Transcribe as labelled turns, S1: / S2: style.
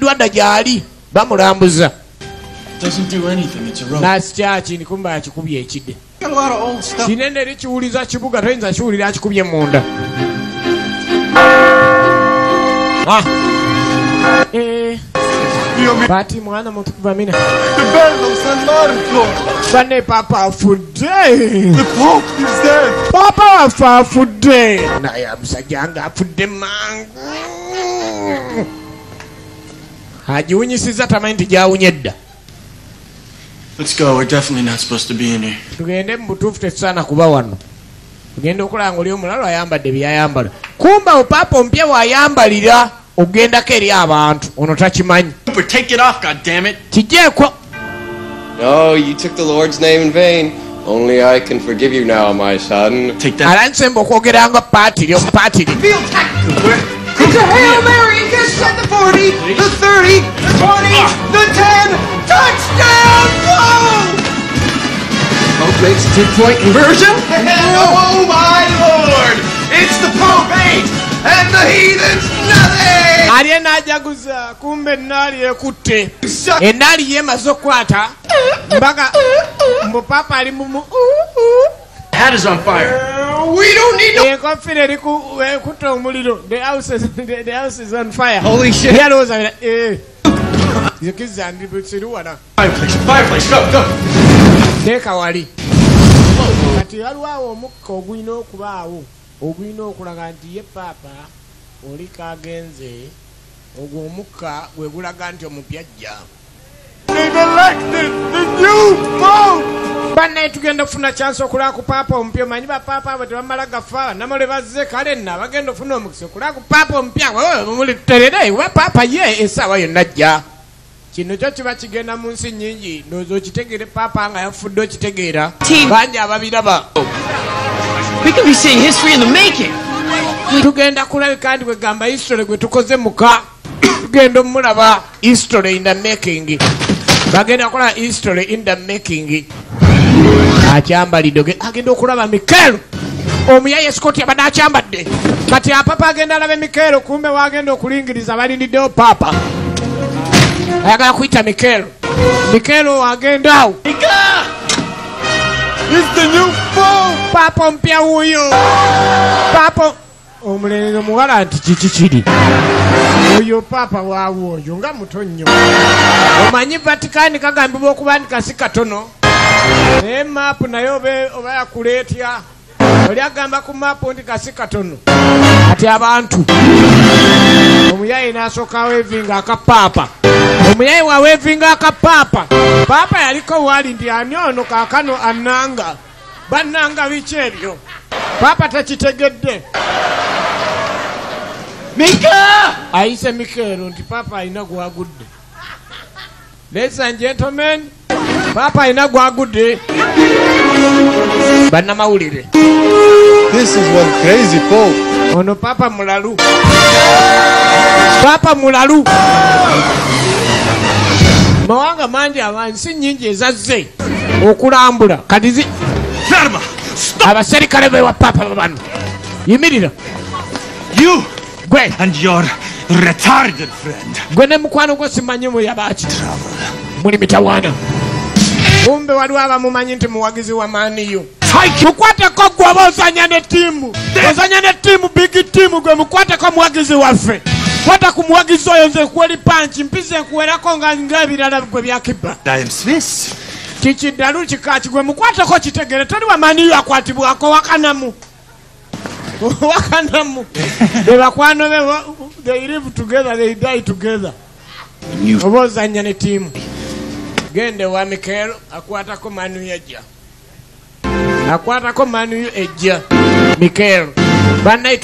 S1: lwadda gyali bamulambuza.
S2: Doesn't do anything, it's a rope.
S1: Nasi kyaki nikumba akikubye ekide.
S2: Got a lot of old stuff.
S1: Kinene eri kiwuliza kibuga toyinza kiwulira akikubye munda. Bati mwana mutukuva mina.
S2: The bello San Marco.
S1: Bane papa afudde.
S2: The Pope is dead.
S1: Papa waffe afudde. Naye amusajja nga afudde mangu. Agiwunyisiza tamanyi nti gyawunye dda.
S2: Let's go. We're definitely not supposed to be in here.
S1: Tugende mu butuufu tetusaana kuba wano. Tugende okulaba nga oli omulala ayambadde byayambala. Kumba opapa omupya wayambalira ogendako eri abantu ono takimanyi.
S2: Take it off, goddammit.
S1: Kijeeko.
S3: No, you took the Lord's name in vain. Only I can forgive you now, my son.
S2: Take that.
S1: Alansemba okwogeranga paatiri omupatiri.
S2: Feel tactical.
S4: It's a Hail Mary! Just at the 40, the 30, the 20, the 10! Touchdown! Go! Pope makes a 2-point conversion?
S2: Oh my Lord! It's the Pope 8 and the heathens nothing!
S1: Ali enajaguza kumbe nali ekutte. Enali yemaze okwata. Mbaga mbu papa ali mu
S2: Hat is on fire. We don't need no.
S1: Enkofira eri ekutte omuliro. The house is on fire.
S2: Holy shit.
S1: Yalowooza zikiza ndibisiruwana.
S2: Fireplace, go.
S1: Teeka wali. Kati waliwo awo omukka ogulina okubaawo. Ogulina okulaga nti ye papa oli kagenze. Ogwo omukka gwe gulaga nti omupya ajja.
S2: They've elected the new Pope!
S1: Banne tugenda ofuna chance okulaba ku papa omupya. Manyi ba papa abo tebamala gafa. Namale bazze kale nna bagenda ofuna omukisa okulaba ku papa omupya. Muli terere wa papa ye essaawa yonna ajja. Kino kyo kiba kigenda mu nsi nnyingi. Ndowooza okitegere papa nga yafudde okitegeera. Bangi ababiraba.
S4: We could be seeing history in the making.
S1: Tugenda kulabika nti kwegamba history gwe tukoze muka. Tugenda omulaba history in the making. Bagenda kola history in the making. Akyambalidde agenda okulaba Mikaelo. Omuyaye Scott abadde akyambadde. Kati apapa agenda alabe Mikaelo kumbe wagenda okulingiriza balindiddewo papa. Ayagala kuyita Mikaelo. Mikaelo agenda awo.
S2: It's the new Pope!
S1: Papa ompya wuyo. Papa omulenzi muwala nti kiki kiri. Oyo papa waawo oyo nga muto nnyo. Omanyi Vatican kagambibwa okuba nti kasi katono. Naye maapu naye oba yakuleetya. Oli agamba ku maapu nti kasi katono. Kati abantu. Omuyaye n'asooka weevinga akapapa. Omuyaye wa weevinga akapapa. Papa yaliko wali ndi ani ono kaakano annanga. Bannanga biki ebyo. Papa takitegedde.
S4: Mika!
S1: Ayise Mikaelo nti papa alina gwagudde. Ladies and gentlemen, papa alina gwagudde. Bannamawulire.
S3: This is one crazy Pope.
S1: Ono papa mulalu. Papa mulalu. Mawanga mangi abansi nnyingi ezazze okulambula. Kati
S2: Ferma! Stop!
S1: abaserikale bewa papa bano. Yimirira.
S2: You
S1: Gwe.
S2: and your retarded friend.
S1: Gwe ne mukwano gwo simanyi muyabaki. Muli mitawana. Kumbe waliwo abamumanyi nti muwagizi wa maaniyo. Mukwateko gwe oba ozanya ne ttiimu. Ozanya ne ttiimu big ttiimu gwe mukwateko muwagizi waffe. Kwata ku muwagizi oyo nze kuweri panchi mpize nkuwerako ng'ebirala gwe byakibba.
S2: I am Swiss.
S1: Kikiddalu kikaki gwe mukwateko kitegere teri wa maaniyo akwatibwako wakanamu. Wakanamu. Be bakwano be they live together, they die together. Oba ozanya ne ttiimu. Gende wa Mikaelo akwatako maaniyo ejja. Akwatako maaniyo ejja. Mikaelo. Bannaye